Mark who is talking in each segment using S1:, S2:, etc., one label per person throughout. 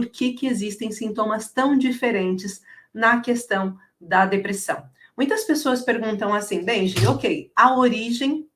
S1: por que existem sintomas tão diferentes na questão da depressão. Muitas pessoas perguntam assim, Benji, ok, a origem,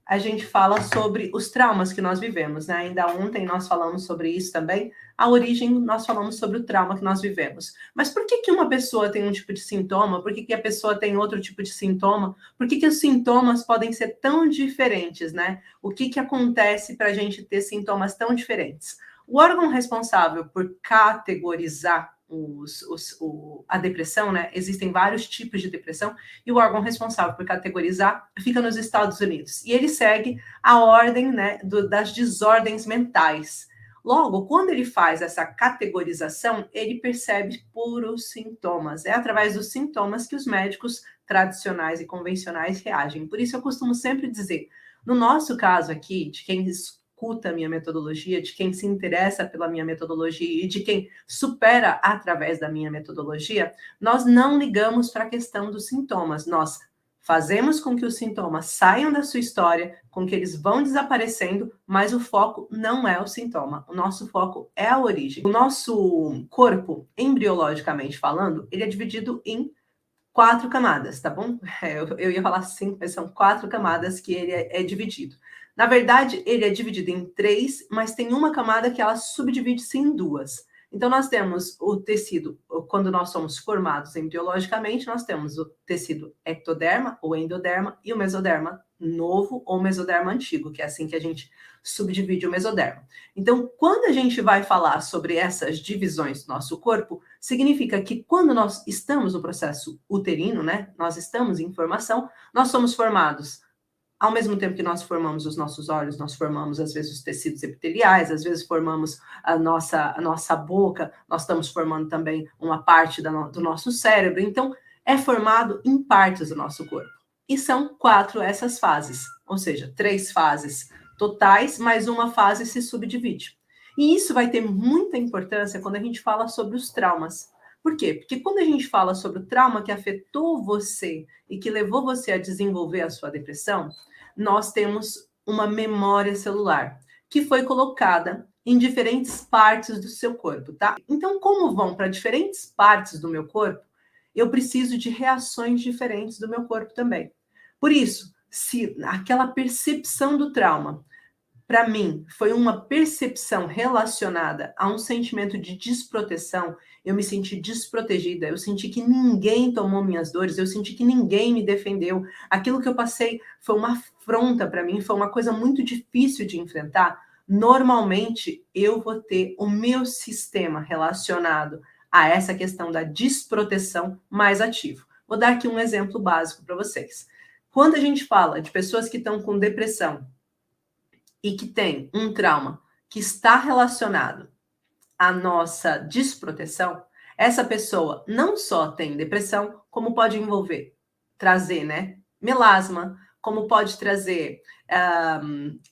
S1: a gente fala sobre os traumas que nós vivemos, né? Ainda ontem nós falamos sobre isso também. A origem, nós falamos sobre o trauma que nós vivemos. Mas por que uma pessoa tem um tipo de sintoma? Por que a pessoa tem outro tipo de sintoma? Por que os sintomas podem ser tão diferentes, né? O que acontece para a gente ter sintomas tão diferentes? O órgão responsável por categorizar a depressão, né? Existem vários tipos de depressão, e o órgão responsável por categorizar fica nos Estados Unidos. E ele segue a ordem, né, das desordens mentais. Logo, quando ele faz essa categorização, ele percebe puros sintomas. É através dos sintomas que os médicos tradicionais e convencionais reagem. Por isso, eu costumo sempre dizer, no nosso caso aqui, de quem escuta a minha metodologia, de quem se interessa pela minha metodologia e de quem supera através da minha metodologia, nós não ligamos para a questão dos sintomas, nós fazemos com que os sintomas saiam da sua história, com que eles vão desaparecendo, mas o foco não é o sintoma, o nosso foco é a origem. O nosso corpo, embriologicamente falando, ele é dividido em 4 camadas, tá bom? Eu ia falar 5, mas são 4 camadas que ele é dividido. Na verdade, ele é dividido em 3, mas tem uma camada que ela subdivide-se em 2. Então, nós temos o tecido, quando nós somos formados embriologicamente, nós temos o tecido ectoderma ou endoderma e o mesoderma novo ou mesoderma antigo, que é assim que a gente subdivide o mesoderma. Então, quando a gente vai falar sobre essas divisões do nosso corpo, significa que quando nós estamos no processo uterino, né, nós estamos em formação, nós somos formados ao mesmo tempo que nós formamos os nossos olhos, nós formamos, às vezes, os tecidos epiteliais, às vezes formamos a nossa boca, nós estamos formando também uma parte do nosso cérebro. Então, é formado em partes do nosso corpo. E são 4 essas fases, ou seja, 3 fases totais, mais uma fase se subdivide. E isso vai ter muita importância quando a gente fala sobre os traumas. Por quê? Porque quando a gente fala sobre o trauma que afetou você e que levou você a desenvolver a sua depressão, nós temos uma memória celular que foi colocada em diferentes partes do seu corpo, tá? Então, como vão para diferentes partes do meu corpo, eu preciso de reações diferentes do meu corpo também. Por isso, se aquela percepção do trauma, para mim, foi uma percepção relacionada a um sentimento de desproteção, eu me senti desprotegida, eu senti que ninguém tomou minhas dores, eu senti que ninguém me defendeu. Aquilo que eu passei foi uma afronta para mim, foi uma coisa muito difícil de enfrentar. Normalmente, eu vou ter o meu sistema relacionado a essa questão da desproteção mais ativo. Vou dar aqui um exemplo básico para vocês. Quando a gente fala de pessoas que estão com depressão e que tem um trauma que está relacionado à nossa desproteção, essa pessoa não só tem depressão, como pode trazer, né, melasma, como pode trazer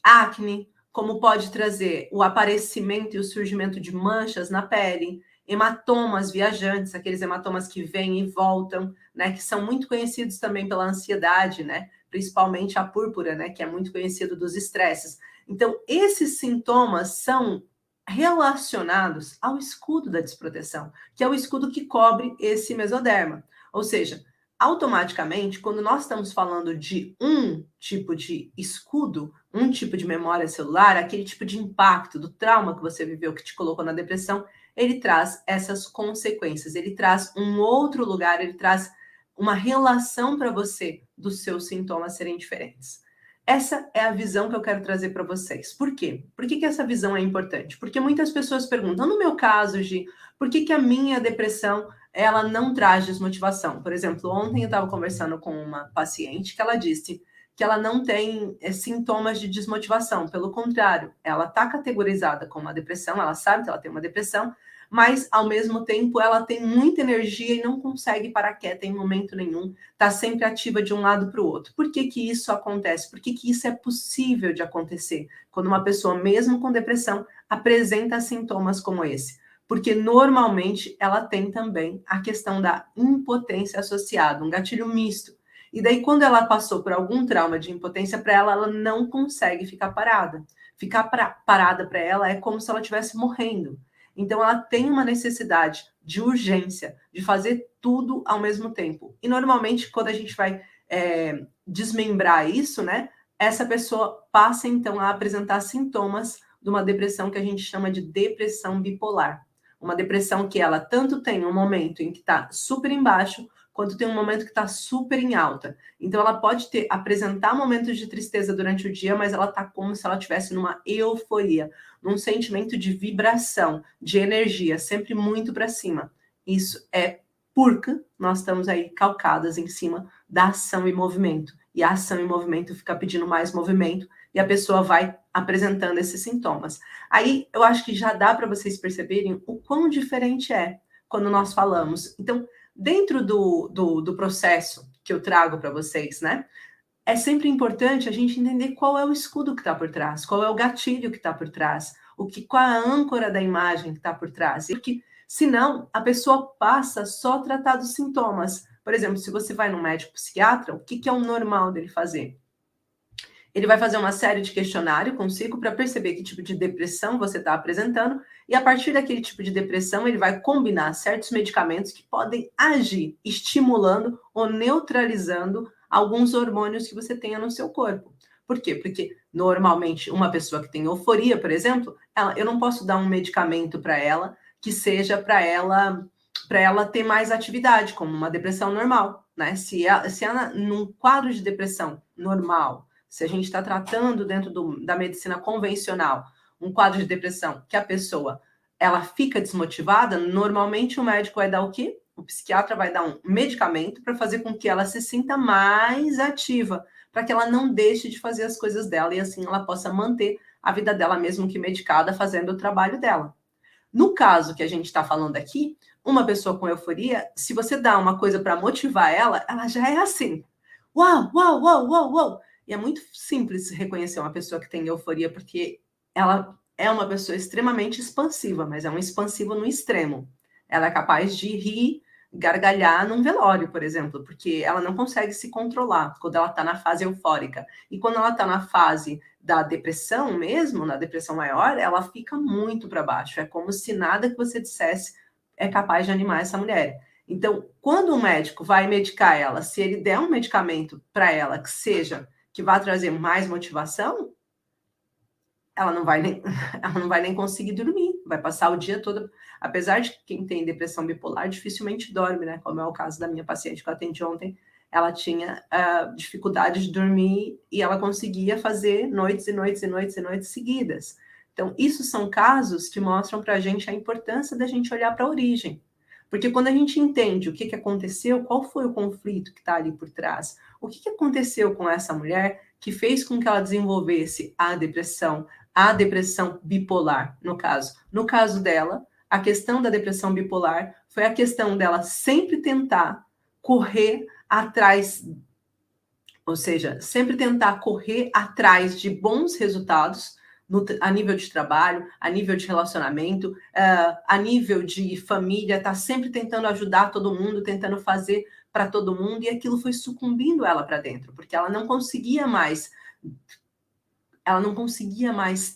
S1: acne, como pode trazer o aparecimento e o surgimento de manchas na pele, hematomas viajantes, aqueles hematomas que vêm e voltam, né, que são muito conhecidos também pela ansiedade, né, principalmente a púrpura, né, que é muito conhecido dos estresses. Então, esses sintomas são relacionados ao escudo da desproteção, que é o escudo que cobre esse mesoderma. Ou seja, automaticamente, quando nós estamos falando de um tipo de escudo, um tipo de memória celular, aquele tipo de impacto do trauma que você viveu, que te colocou na depressão, ele traz essas consequências, ele traz um outro lugar, ele traz uma relação para você dos seus sintomas serem diferentes. Essa é a visão que eu quero trazer para vocês. Por quê? Por que essa visão é importante? Porque muitas pessoas perguntam, no meu caso, Gi, por que a minha depressão ela não traz desmotivação? Por exemplo, ontem eu estava conversando com uma paciente que ela disse que ela não tem sintomas de desmotivação. Pelo contrário, ela está categorizada como uma depressão, ela sabe que ela tem uma depressão, mas ao mesmo tempo ela tem muita energia e não consegue parar quieta em momento nenhum, está sempre ativa de um lado para o outro. Por que isso acontece? Por que isso é possível de acontecer quando uma pessoa, mesmo com depressão, apresenta sintomas como esse? Porque normalmente ela tem também a questão da impotência associada, um gatilho misto. E daí, quando ela passou por algum trauma de impotência, para ela não consegue ficar parada. Ficar parada para ela é como se ela estivesse morrendo. Então, ela tem uma necessidade de urgência, de fazer tudo ao mesmo tempo. E, normalmente, quando a gente vai desmembrar isso, né, essa pessoa passa, então, a apresentar sintomas de uma depressão que a gente chama de depressão bipolar. Uma depressão que ela tanto tem um momento em que está super embaixo, quanto tem um momento que está super em alta. Então, ela pode apresentar momentos de tristeza durante o dia, mas ela está como se ela estivesse numa euforia, num sentimento de vibração, de energia, sempre muito para cima. Isso é porque nós estamos aí calcadas em cima da ação e movimento. E a ação e movimento fica pedindo mais movimento e a pessoa vai apresentando esses sintomas. Aí eu acho que já dá para vocês perceberem o quão diferente é quando nós falamos. Então, dentro do processo que eu trago para vocês, né? É sempre importante a gente entender qual é o escudo que está por trás, qual é o gatilho que está por trás, qual é a âncora da imagem que está por trás. Porque, senão, a pessoa passa só a tratar dos sintomas. Por exemplo, se você vai no médico psiquiatra, o que é o normal dele fazer? Ele vai fazer uma série de questionário consigo para perceber que tipo de depressão você está apresentando, e a partir daquele tipo de depressão, ele vai combinar certos medicamentos que podem agir estimulando ou neutralizando alguns hormônios que você tenha no seu corpo. Por quê? Porque normalmente uma pessoa que tem euforia, por exemplo, eu não posso dar um medicamento para ela que seja para ela ter mais atividade, como uma depressão normal, né? Se ela num quadro de depressão normal, se a gente está tratando dentro da medicina convencional um quadro de depressão que a pessoa ela fica desmotivada, normalmente o médico vai dar o quê? O psiquiatra vai dar um medicamento para fazer com que ela se sinta mais ativa, para que ela não deixe de fazer as coisas dela e assim ela possa manter a vida dela, mesmo que medicada, fazendo o trabalho dela. No caso que a gente está falando aqui, uma pessoa com euforia, se você dá uma coisa para motivar ela, ela já é assim. Uau, uau, uau, uau, uau. E é muito simples reconhecer uma pessoa que tem euforia, porque ela é uma pessoa extremamente expansiva, mas é um expansivo no extremo. Ela é capaz de rir, gargalhar num velório, por exemplo, porque ela não consegue se controlar quando ela está na fase eufórica. E quando ela está na fase da depressão mesmo, na depressão maior, ela fica muito para baixo. É como se nada que você dissesse é capaz de animar essa mulher. Então, quando o médico vai medicar ela, se ele der um medicamento para ela que vá trazer mais motivação, ela não vai nem conseguir dormir, vai passar o dia todo, apesar de que quem tem depressão bipolar dificilmente dorme, né? Como é o caso da minha paciente que eu atendi ontem, ela tinha dificuldade de dormir e ela conseguia fazer noites e noites e noites e noites seguidas. Então, isso são casos que mostram para a gente a importância da gente olhar para a origem. Porque quando a gente entende o que aconteceu, qual foi o conflito que está ali por trás, o que aconteceu com essa mulher que fez com que ela desenvolvesse a depressão bipolar, no caso. No caso dela, a questão da depressão bipolar foi a questão dela sempre tentar correr atrás, ou seja, sempre tentar correr atrás de bons resultados a nível de trabalho, a nível de relacionamento, a nível de família, tá sempre tentando ajudar todo mundo, tentando fazer para todo mundo, e aquilo foi sucumbindo ela para dentro, porque ela não conseguia mais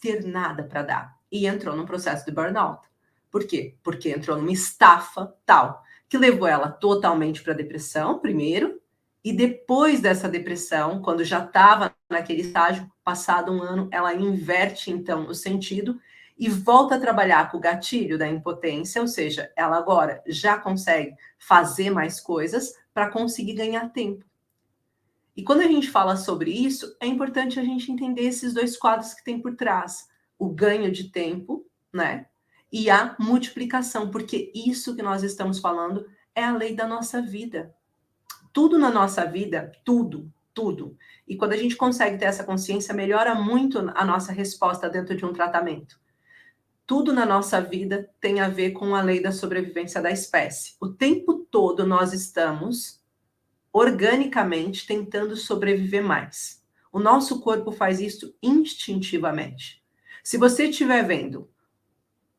S1: ter nada para dar. E entrou num processo de burnout. Por quê? Porque entrou numa estafa tal, que levou ela totalmente para a depressão, primeiro, e depois dessa depressão, quando já estava naquele estágio, passado um ano, ela inverte, então, o sentido e volta a trabalhar com o gatilho da impotência, ou seja, ela agora já consegue fazer mais coisas para conseguir ganhar tempo. E quando a gente fala sobre isso, é importante a gente entender esses dois quadros que tem por trás: o ganho de tempo, né? E a multiplicação, porque isso que nós estamos falando é a lei da nossa vida. Tudo na nossa vida, tudo, tudo. E quando a gente consegue ter essa consciência, melhora muito a nossa resposta dentro de um tratamento. Tudo na nossa vida tem a ver com a lei da sobrevivência da espécie. O tempo todo nós estamos organicamente tentando sobreviver mais. O nosso corpo faz isso instintivamente. Se você estiver vendo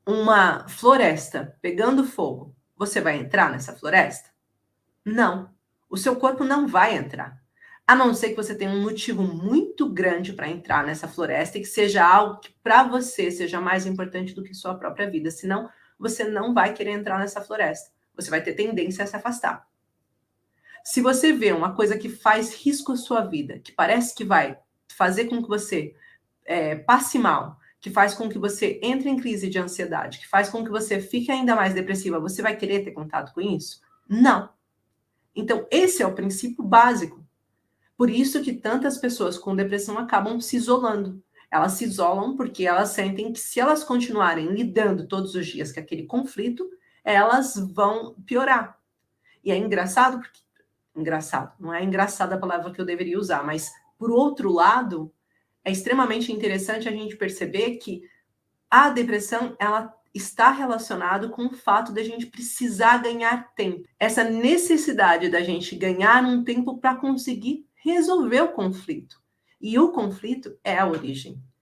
S1: uma floresta pegando fogo, você vai entrar nessa floresta? Não. O seu corpo não vai entrar. A não ser que você tenha um motivo muito grande para entrar nessa floresta e que seja algo que para você seja mais importante do que sua própria vida. Senão, você não vai querer entrar nessa floresta. Você vai ter tendência a se afastar. Se você vê uma coisa que faz risco à sua vida, que parece que vai fazer com que você passe mal, que faz com que você entre em crise de ansiedade, que faz com que você fique ainda mais depressiva, você vai querer ter contato com isso? Não. Então, esse é o princípio básico. Por isso que tantas pessoas com depressão acabam se isolando. Elas se isolam porque elas sentem que se elas continuarem lidando todos os dias com aquele conflito, elas vão piorar. E é engraçado porque... Engraçado, não é engraçada a palavra que eu deveria usar, mas, por outro lado, é extremamente interessante a gente perceber que a depressão, ela está relacionado com o fato de a gente precisar ganhar tempo. Essa necessidade da gente ganhar um tempo para conseguir resolver o conflito. E o conflito é a origem.